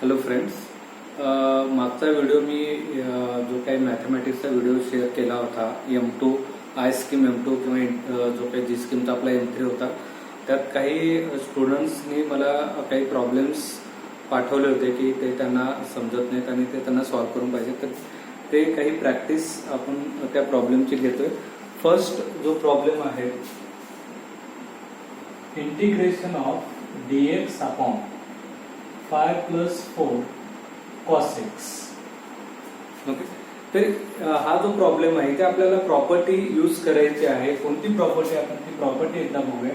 Hello friends, मागचा video मी जो काही मॅथमॅटिक्सचा व्हिडिओ शेअर केला होता M2 आय स्कीम M2 किंवा जो काही जी स्कीमचा आपला M3 होता, त्यात काही स्टुडंट्सनी मला काही प्रॉब्लेम्स पाठवले होते की ते त्यांना समजत नाहीत आणि ते त्यांना सॉल्व्ह करून पाहिजे. तर ते काही प्रॅक्टिस आपण त्या प्रॉब्लेमची घेतोय. फर्स्ट जो प्रॉब्लेम आहे, integration of dx upon 5 + 4 cos x. Okay, तर हा जो प्रॉब्लेम आहे ते आपल्याला प्रॉपर्टी यूज करायची आहे. कोणती प्रॉपर्टी? आपण ती प्रॉपर्टी एकदा बघूया.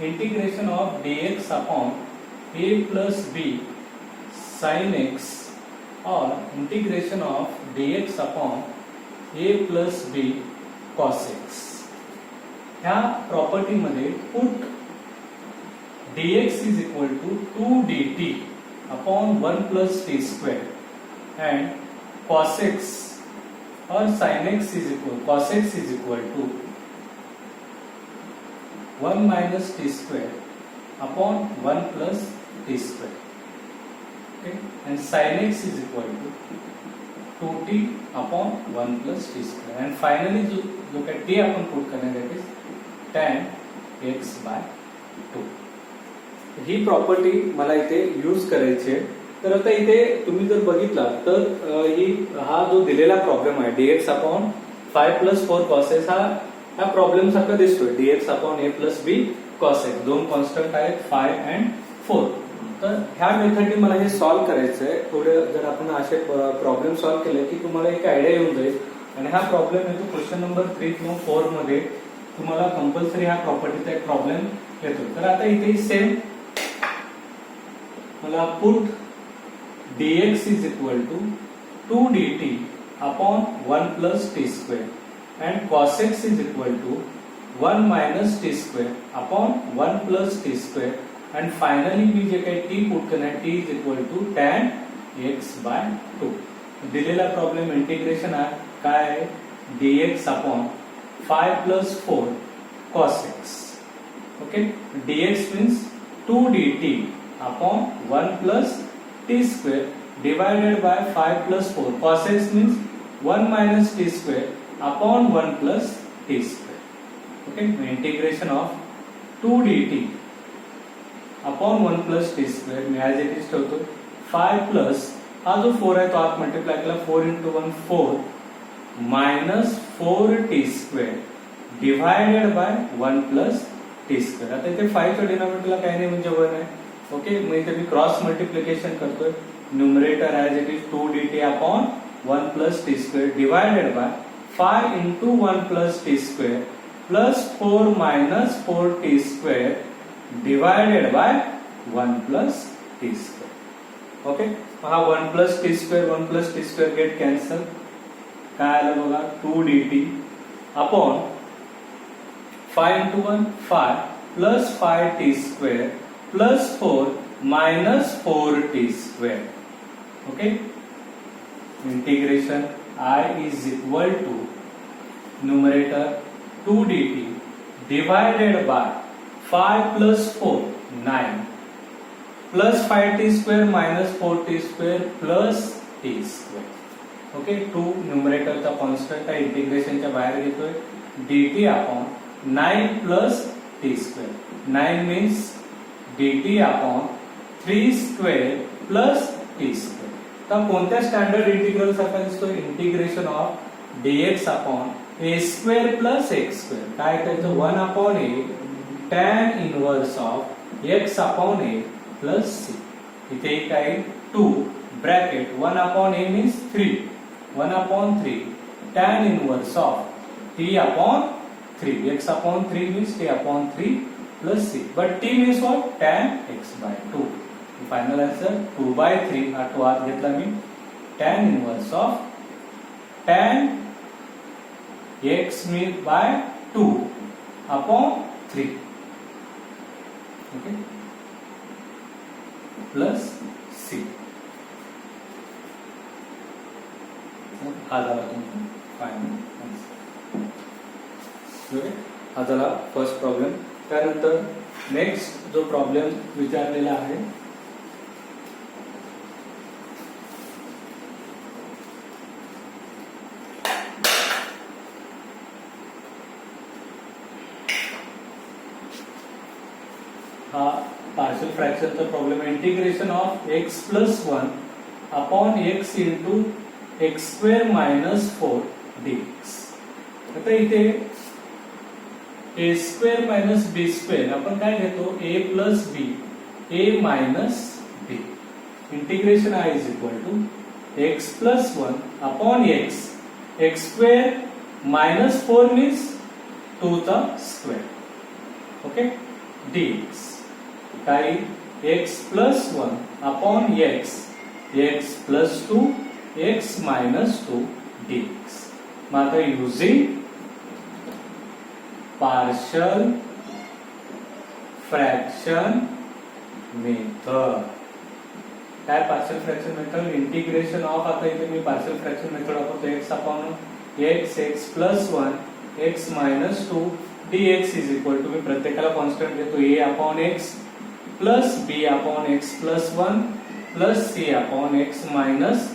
Integration of dx upon a + b sin x और integration of dx upon a + b cos x. ह्या प्रॉपर्टी मध्ये put dx is equal to 2 dt upon 1 plus t square and cos x or sin x is equal to 1 minus t square upon 1 plus t square. Okay, and sin x is equal to 2t upon 1 plus t square. And finally जो काय t आपण put करणार आहे tan x by 2. He property मला इथे use करायची आहे. तर आता इथे तुम्ही जर बघितला तर हा जो दिलेला प्रॉब्लेम आहे dx अपॉन 5 + 4 cos x, हा प्रॉब्लेम सारखा दिसतोय. dx upon a + b cos x, दोन कॉन्स्टंट आहेत 5 and 4. तर ह्या मेथडने मला हे सॉल्व्ह करायचं आहे. थोडे जर आपण असे प्रॉब्लेम सॉल्व्ह केले की तुम्हाला एक आयडिया येऊन जाईल. आणि हा प्रॉब्लेम येतो क्वेश्चन नंबर 3 किंवा 4 मध्ये. तुम्हाला कंपल्सरी हा प्रॉपर्टीचा एक प्रॉब्लेम येतो. तर आता इथे सेम मला put dx is equal to 2 dt upon 1 plus t square and cos x is equal to 1 minus t square upon 1 plus t square and finally मी जे काही t पुट करणार, t is equal to tan x by 2. दिलेला problem integration आहे काय आहे, dx upon 5 + 4 cos x. Okay, dx means 2 dt upon 1 plus t square divided by 5 + 4. Cos x means 1 minus t square upon 1 plus t square. Okay, integration of 2 dt upon 1 plus t square me as it is ठेवतो. 5 plus हा जो 4 आहे तो आत multiply केला, 4 into 1 4 minus 4 t square divided by 1 plus t square. आता इथे 5 च्या डिनॉमिनेटरला काही नाही म्हणजे 1 आहे. ओके, मग इथे मी क्रॉस मल्टिप्लिकेशन करतोय. Numerator as it is 2 dt upon 1 plus t square divided by 5 into 1 plus t square plus 4 minus 4 t square divided by 1 plus t square. Okay, हा 1 plus t square get cancel. काय आलं बघा, 2 dt upon 5 into 1 5 plus 5 t square plus 4 minus 4 t square. Okay, integration I is equal to numerator 2 dt divided by 5 plus 4 9 plus 5 t square minus 4 t square plus t square. Okay, 2 न्यूमरेटरचा constant आहे, इंटिग्रेशनच्या बाहेर घेतोय. dt upon 9 plus t square. 9 means dt upon 3 square plus t square. तर कोणत्या standard integral सारखा दिसतोय, integration of dx upon a square plus x square. काय त्याचं 1 upon a tan inverse of x upon a plus c. इथे काय 2 bracket 1 upon a means 3, 1 upon 3 tan inverse of t upon 3. x upon 3 means t upon 3 plus c. But t means what? Tan x by 2. Final answer 2 by 3. हा 2 आत घेतला मी. Tan inverse of tan x by 2 upon 3. Okay. Plus c. हा झाला तुमचा final answer. Okay, हा झाला first problem. त्यानंतर next जो प्रॉब्लेम विचारलेला आहे पार्शियल फ्रॅक्शनचा प्रॉब्लेम आहे. Integration of x plus 1 upon x into x square minus 4 dx. आता इथे A square minus B square आपण काय घेतो A plus B A minus B. Integration I is equal to x plus 1 upon x x square minus 4 means 2 चा square. Okay dx काय x plus 1 upon x x plus 2 x minus 2 dx. मग आता using partial fraction method. काय partial fraction method? Integration of, आता इथे मी partial fraction method वापरतो x upon x x plus 1 x minus 2 dx is equal to, मी प्रत्येकाला constant घेतो A upon x plus B upon x plus 1 plus C upon x minus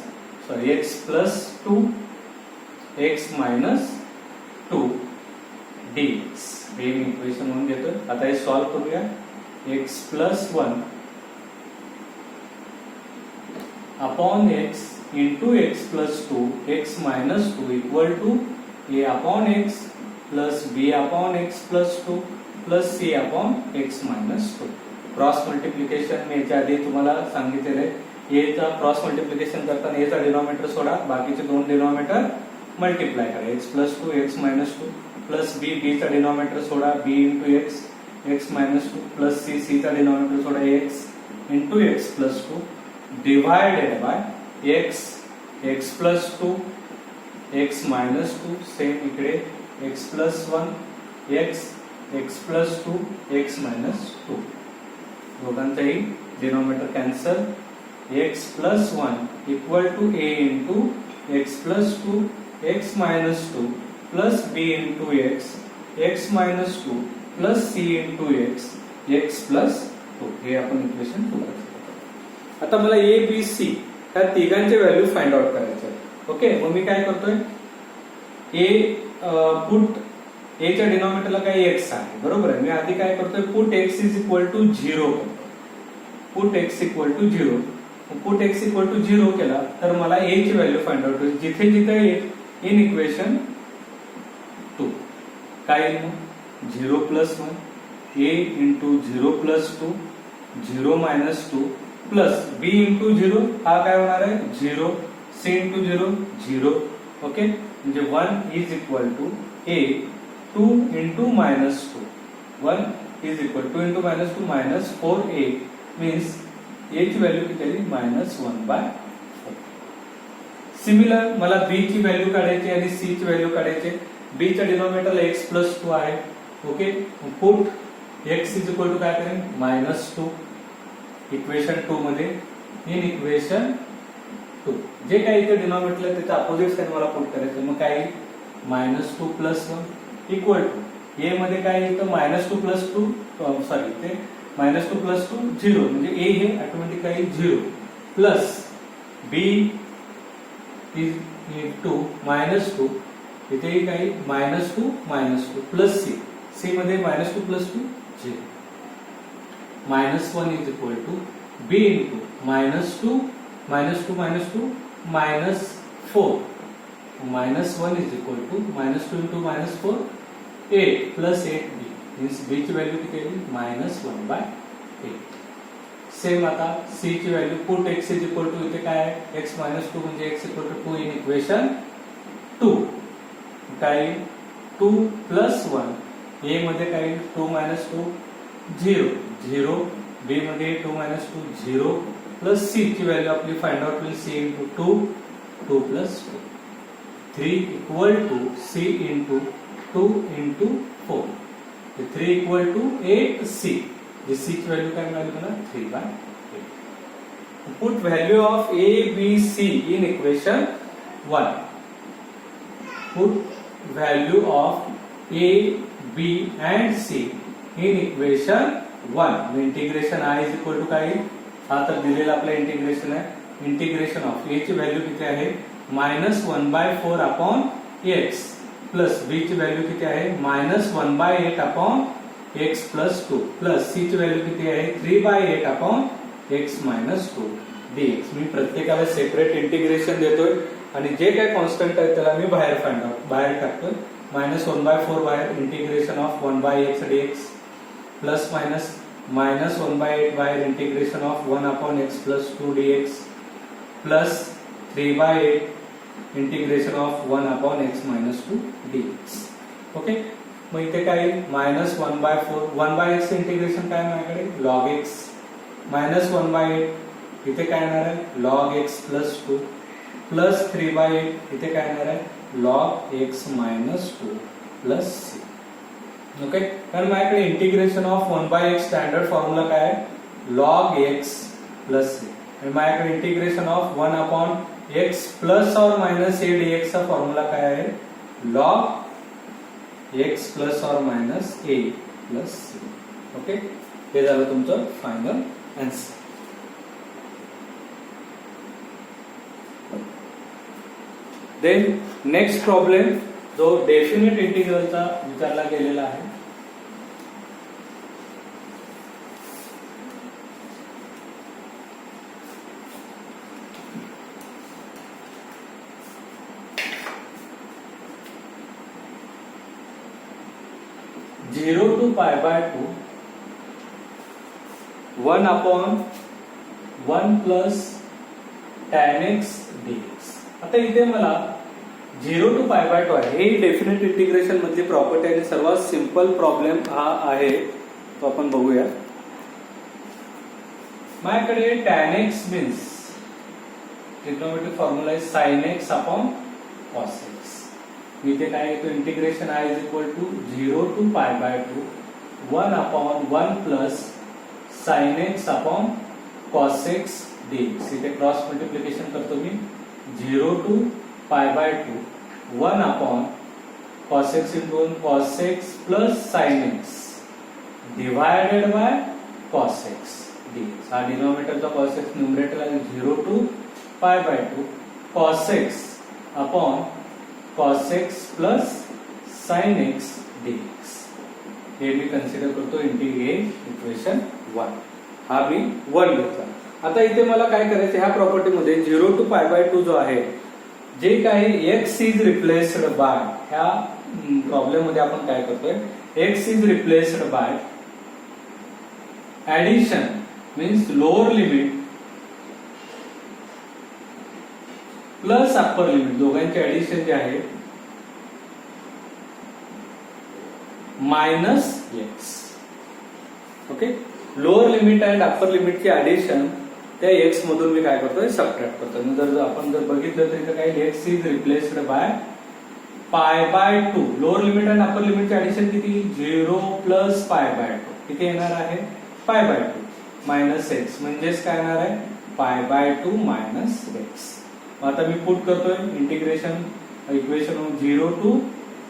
x plus 2 x minus 2 dx. हे मी equation म्हणून घेतोय. आता हे solve करूया. X plus 1 upon x into x plus 2 x minus 2 equal to A upon x plus B upon x plus 2 plus C upon x minus 2. Cross multiplication मी याच्या आधी तुम्हाला सांगितलेलं आहे. एचा क्रॉस मल्टिप्लिकेशन करताना एचा डिनॉमिनेटर सोडा, बाकीचे दोन डिनॉमिनेटर मल्टिप्लाय करा. X plus 2 x minus 2 plus B B चा डिनॉमिनेटर सोडा B into x x minus 2 plus C C चा डिनॉमिनेटर सोडा x into x plus 2 divided by x x plus 2 x minus 2. Same इकडे x plus 1 x x plus 2 x minus 2. दोघांचाही denominator cancel. X plus 1 equal to A into x plus 2 x minus 2 plus B into x x minus 2 plus C into x x plus 2. हे आपण equation 2 करतो. आता मला ए b C ह्या तिघांचे value find out करायचे आहे. ओके, मग मी काय करतोय, ए पुट ए च्या डिनॉमिनेटरला काय एक्स आहे बरोबर आहे. मी आधी काय करतोय, put x is equal to 0 करतो. Put x equal to 0. Put x equal to 0 केला तर मला ए ची व्हॅल्यू फाइंड आउट होईल. जिथे जिथे इन इक्वेशन 2 काय येईल मग 0 प्लस 1 ए into 0 plus 2 0 minus 2 plus B into 0 हा काय होणार आहे 0 सी इंटू 0 0. ओके, म्हणजे 1 is equal to A 2 into minus 2 1 is equal 2 into minus 2 minus 4a means A ची व्हॅल्यू किती आली मायनस 1/4. सिमिलर मला बी ची व्हॅल्यू काढायची आणि सी ची व्हॅल्यू काढायची. बी च्या डिनॉमिनेटरला एक्स प्लस 2 आहे. Okay, put x is equal to काय करेन मायनस 2 इक्वेशन 2 मध्ये. इन इक्वेशन 2 जे काही इथे डिनॉमिनेटर आहे त्याच्या अपोजिट साइड मला पुट करायचं. मग काय minus 2 plus 1 equal to a मध्ये काय येतं मायनस 2 प्लस 2 सॉरी ते मायनस 2 प्लस 2 0 म्हणजे ए हे automatically 0 plus b is to minus 2 इथे काही मायनस 2 प्लस सी सी मध्ये minus 2 plus 2 0 minus 1 is equal to b into minus 2 minus 2 minus 4 minus 1 is equal to minus 2 into minus 4 8 plus 8 b means b ची value किती येईल minus 1/8. Same आता c ची value put x is equal to इथे काय आहे x minus 2 म्हणजे x equal to 2 in equation 2. काय 2 प्लस 1 ए मध्ये काय 2 मायनस 2 0 0 बी मध्ये 2 मायनस 2 0 प्लस सी ची व्हॅल्यू आपली फाइंड आउट होईल c into 2 2 plus 2 3 equal to c into 2 into 4 3 equal to 8 c. ची व्हॅल्यू काय मिळाली मला 3/8. Put value of a b c in equation 1. Put value of a b and c in equation 1. Integration I is equal to काय हा तर दिलेला आपला integration आहे. इंटिग्रेशन ऑफ ए ची व्हॅल्यू किती आहे minus 1/4 upon x plus b ची व्हॅल्यू किती आहे minus 1/8 upon x plus 2 plus c ची व्हॅल्यू किती आहे 3/8 अपॉन एक्स मायनस 2 dx. मी प्रत्येकाला सेपरेट इंटिग्रेशन देतोय आणि जे काय कॉन्स्टंट आहे त्याला मी बाहेर टाकतोय. -1/4 बाहेर integration of 1/x dx plus minus 1/8 बाहेर integration of 1 upon x plus 2 dx plus 3/8 integration of 1 upon x minus 2 dx. Okay, मग इथे काय -1/4 1/x इंटिग्रेशन काय माझ्याकडे log x -1/8 इथे काय येणार आहे log x प्लस 2 प्लस 3/8 इथे काय येणार आहे log x minus 2 plus c. Okay, कारण माझ्याकडे integration of 1/x standard formula काय आहे log x प्लस c आणि माझ्याकडे integration of 1 upon x plus or minus a dx चा फॉर्म्युला काय आहे log x plus or minus a plus c. Okay, हे झालं तुमचं final answer. Then next problem जो डेफिनेट इंटिग्रलचा विचारला गेलेला आहे. Zero to π/2 1 upon 1 plus tan x dx. आता इथे मला 0 टू π/2 आहे, हे डेफिनेट इंटिग्रेशन मधली प्रॉपर्टी आणि सर्वात सिंपल प्रॉब्लेम हा आहे, तो आपण बघूया. माझ्याकडे tan x means trigonometric formula आहे sin x upon cos x. इथे काय येतो इंटिग्रेशन आहे is equal to 0 to π/2 1 upon 1 plus sin x upon cos x dx. इथे क्रॉस मल्टिप्लिकेशन करतो मी 0 to π/2 1 upon cos x into 1 cos x plus sin x divided by cos x dx. हा डिनोमिनेटरचा cos x numerator आहे 0 to π/2 cos x upon cos x plus sin x dx. हे मी consider करतो equation 1. हा मी 1 घेतला. आता इथे मला काय करायचं ह्या प्रॉपर्टी मध्ये 0 टू π/2 जो आहे जे काही x इज रिप्लेस्ड बाय, ह्या प्रॉब्लेम मध्ये आपण काय करतोय x is replaced bye addition means lower limit plus upper limit, दोघांचे ऍडिशन जे आहे minus x. Okay, lower limit and upper लिमिटची ऍडिशन त्या x मधून मी काय करतोय सबट्रॅक्ट करतोय. जर आपण बघितलं तर इथं काय x is replaced by π/2. Lower limit and upper लिमिटची ऍडिशन किती 0 प्लस π/2 किती येणार आहे π/2 मायनस x म्हणजेच काय येणार आहे π/2 मायनस x. आता मी पुट करतोय इंटिग्रेशन इक्वेशन 0 टू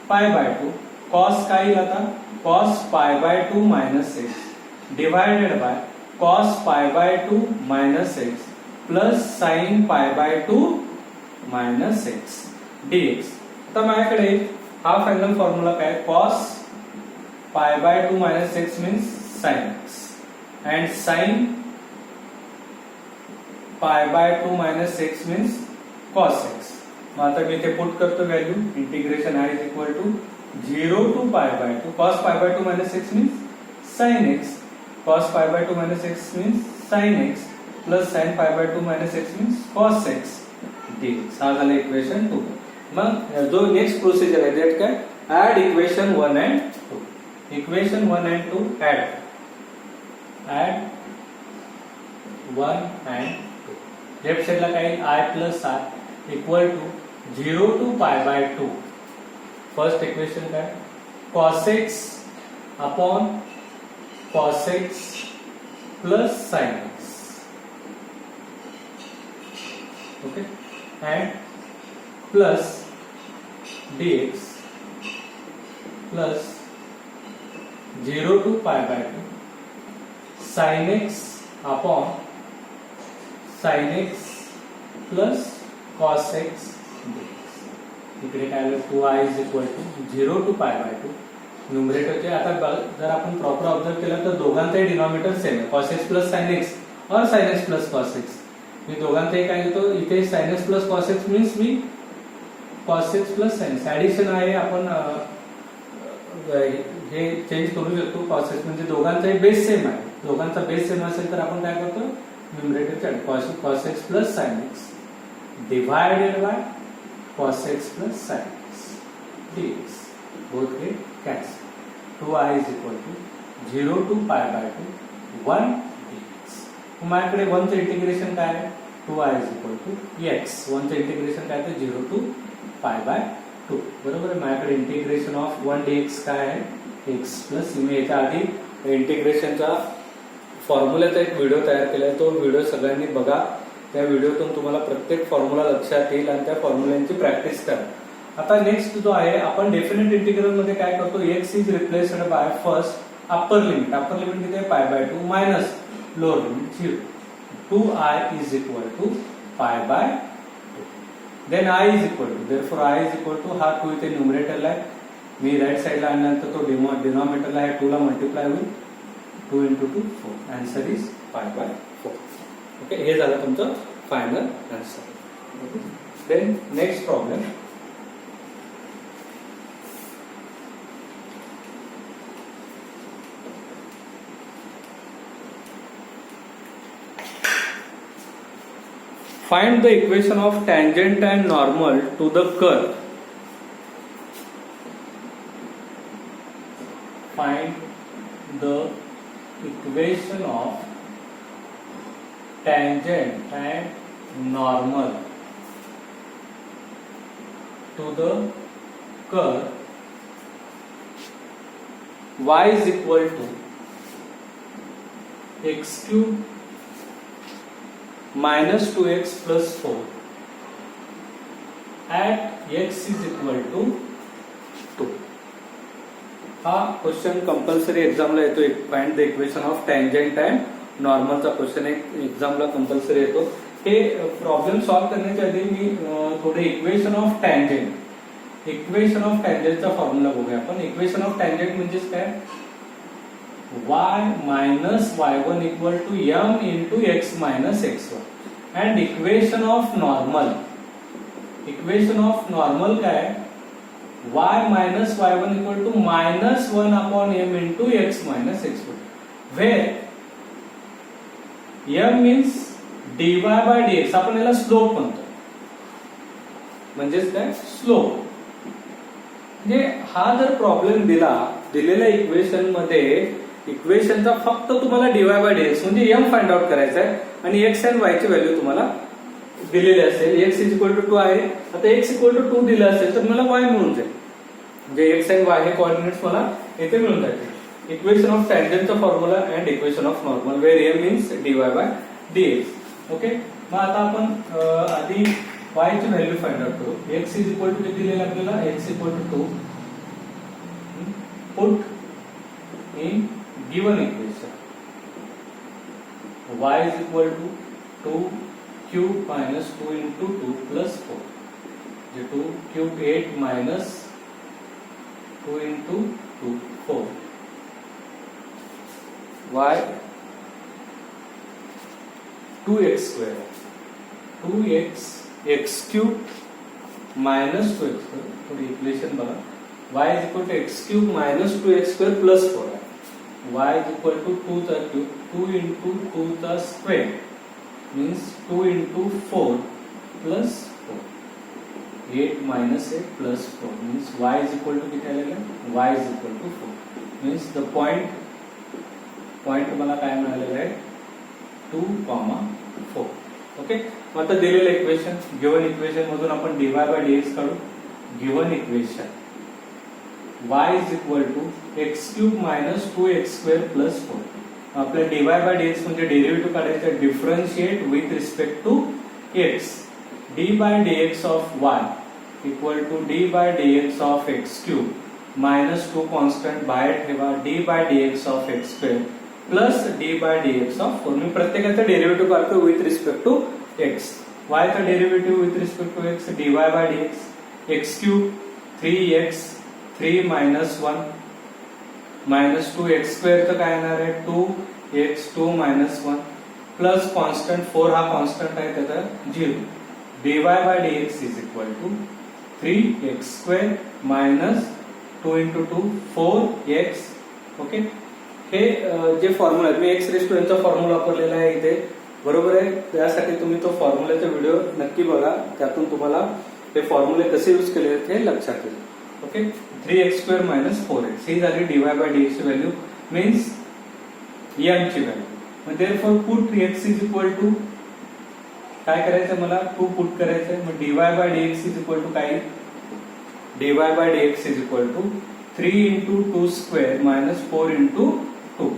π/2 cos काय येईल आता cos π/2 minus x divided by cos π/2 minus x plus sin π/2 minus x dx. आता माझ्याकडे हा फायनल फॉर्म्युला काय cos π/2 minus x means sin x and sin π/2 minus x means cos x. मग आता मी इथे पुट करतो व्हॅल्यू इंटिग्रेशन आहे is equal to 0 to π/2 cos π/2 minus x means sin x, cos π/2 minus x means sin x plus sin π/2 minus x means cos x dx. हा झाला equation 2. मग जो नेक्स्ट प्रोसिजर आहे देट काय add equation 1 and 2. Equation 1 and 2 add 1 and 2. Left साइडला काय I plus I equal to 0 to π/2. First equation काय cos x upon cos x plus sin x. Okay, and plus dx plus 0 to π/2 sin x upon sin x plus cos x dx. इकडे काय आलं 2i is equal to 0 to π/2 न्यूमरेटरचे आता जर आपण proper observe केलं तर दोघांचाही डिनॉमिनेटर सेम आहे, cos x plus sin x और sin x plus cos x. मी दोघांचाही काय घेतो इथे sin x plus cos x means मी cos x plus sin x addition आहे, आपण हे चेंज करू शकतो. cos x म्हणजे दोघांचाही बेस सेम आहे, दोघांचा बेस सेम असेल तर आपण काय करतो न्यूमरेटरचे cos x plus sin x divided by cos x plus sin x dx. both get cancel. 2i is equal to 0 to pi by 2 1 dx. माझ्याकडे 1 चं इंटिग्रेशन काय आहे 2i is equal to x. 1 चं इंटिग्रेशन काय आहे 0 to pi by 2. बरोबर आहे. माझ्याकडे इंटिग्रेशन ऑफ 1 dx काय आहे x प्लस. मी याच्या आधी इंटिग्रेशनचा फॉर्म्युलाचा एक व्हिडिओ तयार केलाय, तो व्हिडिओ सगळ्यांनी बघा. त्या व्हिडिओतून तुम्हाला प्रत्येक फॉर्म्युला लक्षात येईल आणि त्या फॉर्म्युलांची प्रॅक्टिस करा. आता नेक्स्ट जो आहे आपण डेफिनेट इंटिग्रल मध्ये काय करतो x is replaced by first upper limit. Upper limit किती आहे pi by 2 minus lower limit 0. 2i is equal to pi by 2. Then i is equal to therefore i is equal to हा 2 इथे न्यूमरेटरला आहे, मी right साइडला आणल्यानंतर तो डिनॉमिनेटरला आहे 2 ला मल्टिप्लाय होईल 2 into 2 4. Answer is pi by 4. Okay, हे झालं तुमचं final answer. Then next problem. Find the equation of tangent and normal to the curve. Find the equation of tangent and normal to the curve y is equal to x cube minus 2x plus 4 at x is equal to 2. हा question compulsory एक्झामला येतो. Find the equation of tangent and नॉर्मलचा question एक्झामला compulsory येतो. हे problem solve करण्याच्या आधी मी थोडे इक्वेशन ऑफ टँजंटचा फॉर्म्युला बघूया आपण. इक्वेशन ऑफ टँजंट म्हणजेच काय y minus y1 equal to m into x minus x1. and equation of normal काय y minus y1 equal to minus 1 upon m into x minus x1, where m means dy by dx. आपण याला slope म्हणतो, म्हणजेच काय slope. म्हणजे हा जर problem दिलेल्या इक्वेशन मध्ये इक्वेशनचा फक्त तुम्हाला dy बाय dx म्हणजे m फाइंड आउट करायचा आहे आणि x आणि y ची व्हॅल्यू तुम्हाला दिलेली असेल. x इज इक्वल टू 2 आहे, आता x इक्वल टू 2 दिलं असेल तर मला y मिळून जाईल, म्हणजे x आणि y हे कोऑर्डिनेट्स मला येथे मिळून जातील. इक्वेशन ऑफ टँजंटचा formula and equation of normal where m means dy by dx. Okay, मग आता आपण आधी y ची व्हॅल्यू फाइंड आउट करू. x इज इक्वल टू किती दिलेलं आपल्याला x equal to 2. Put in given equation y is equal to 2 cube minus 2 into 2 plus 4. The 2 cube 8 minus 2 into 2 4. y 2x square 2x x cube minus 2x square. थोड़ी equation बघा. y is equal to x cube minus 2x square plus 4. y is equal to 2 the cube 2 into 2 the square means 2 into 4 plus 4. 8 minus 8 plus 4 means y is equal to किती आलेलं y is equal to 4 means the point तुम्हाला काय मिळालेलं आहे 2, 4. Okay, मग आता दिलेलं equation given equation मधून आपण dy by dx काढू. Given equation y is equal to x cube minus 2x square plus 4. आपल्या dy by dx म्हणजे डेरिव्हेटिव्ह काढायचं, differentiate with respect to x. d by dx of y equal to d by dx of x cube minus 2 constant बाहेर ठेवा, d by dx of x square plus d by dx of 4. मी प्रत्येकाचा derivative काढतो with respect to x. y चा derivative with respect to x dy by dx x cube 3x 3 minus 1 minus 2x² तर काय येणार आहे 2x2 - 1 plus constant 4 हा constant आहे त्याचा 0. dy by dx is equal to 3x² minus 2 × 2 4x. Okay, हे जे फॉर्म्युला आहे मी एक्स रेस टू यांचा फॉर्म्युला वापरलेला आहे इथे, बरोबर आहे. त्यासाठी तुम्ही तो फॉर्म्युलाचा व्हिडिओ नक्की बघा, त्यातून तुम्हाला हे फॉर्म्युले कसे यूज केले ते लक्षात येईल. ओके, 3x² - 4x ही झाली dy by dx ची व्हॅल्यू, मीन्स m ची व्हॅल्यू. मग therefore put x is equal to काय करायचं मला 2 पुट करायचंय. मग dy by dx is equal to काय, dy by dx is equal to 3 × 2² - 4 × 2.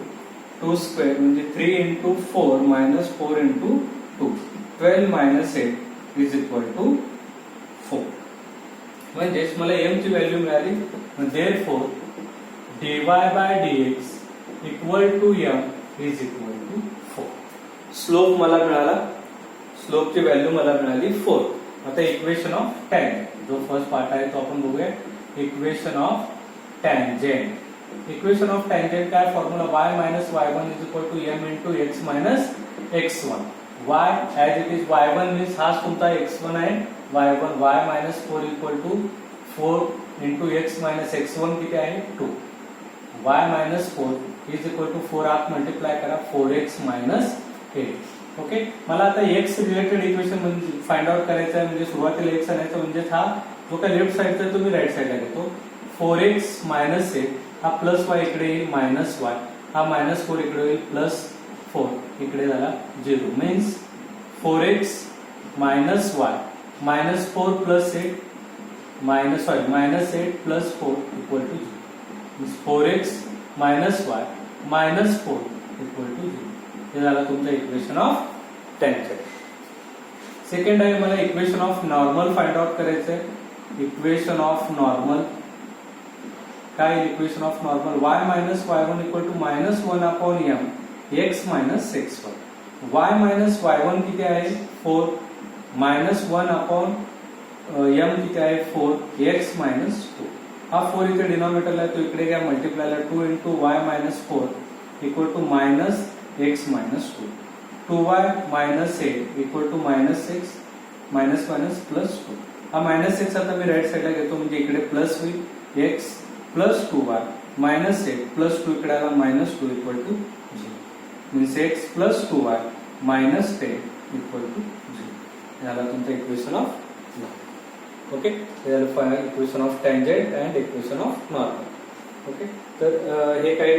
2² म्हणजे 3 × 4 - 4 × 2. 12 - 8 इज इक्वल टू 4. म्हणजेच मला m ची व्हॅल्यू मिळाली. Therefore dy by dx equal to m is equal to 4. Slope मला मिळाला, स्लोपची व्हॅल्यू मला मिळाली 4. आता इक्वेशन ऑफ टॅन जो फर्स्ट पार्ट आहे तो आपण बघूया. Equation of tangent. Equation of tangent काय formula y - y1 is equal to m × x - x1. y as it is y1 means हाच तुमचा x1 आहे. y1 y - 4 equal to 4 × x - x1 किती आहे 2. y - 4 इज इक्वल टू 4 आत multiply करा 4x - 8. Okay, मला आता x रिलेटेड इक्वेशन म्हणजे फाइंड आउट करायचं आहे. म्हणजे सुरुवातीला x आणायचं, म्हणजे हा जो काय लेफ्ट साइडचा तो मी राईट साइडला घेतो. 4x - 8 हा प्लस y इकडे येईल मायनस y, हा -4 इकडे येईल प्लस 4 इकडे झाला 0. Means 4x - y -4 plus 8 -8 plus 4 equal to 0. Means 4x - y -4 equal to 0. हे झालं तुमचं इक्वेशन ऑफ टॅन्जेंट. सेकंड आहे मला equation of normal find out करायचंय. इक्वेशन ऑफ नॉर्मल काय, equation of normal y - y1 equal to -1 upon m x - x1. y - y1 किती आहे 4 -1 upon m किती आहे 4 x - 2. हा 4 इथे डिनॉमिनेटरला आहे, तो इकडे घ्या मल्टिप्लायला 2 × y - 4 equal to -x - 2. 2y - 8 equal to -6 plus 2. हा -6 आता मी राईट साइडला घेतो, म्हणजे इकडे प्लस होईल x प्लस 2y -8 प्लस 2 इकडे आला -2 equal to 0. Means x plus 2y -10 equal to 0. झाला तुमचं equation of. Okay, equation of tangent and equation of normal. Okay, तर हे काही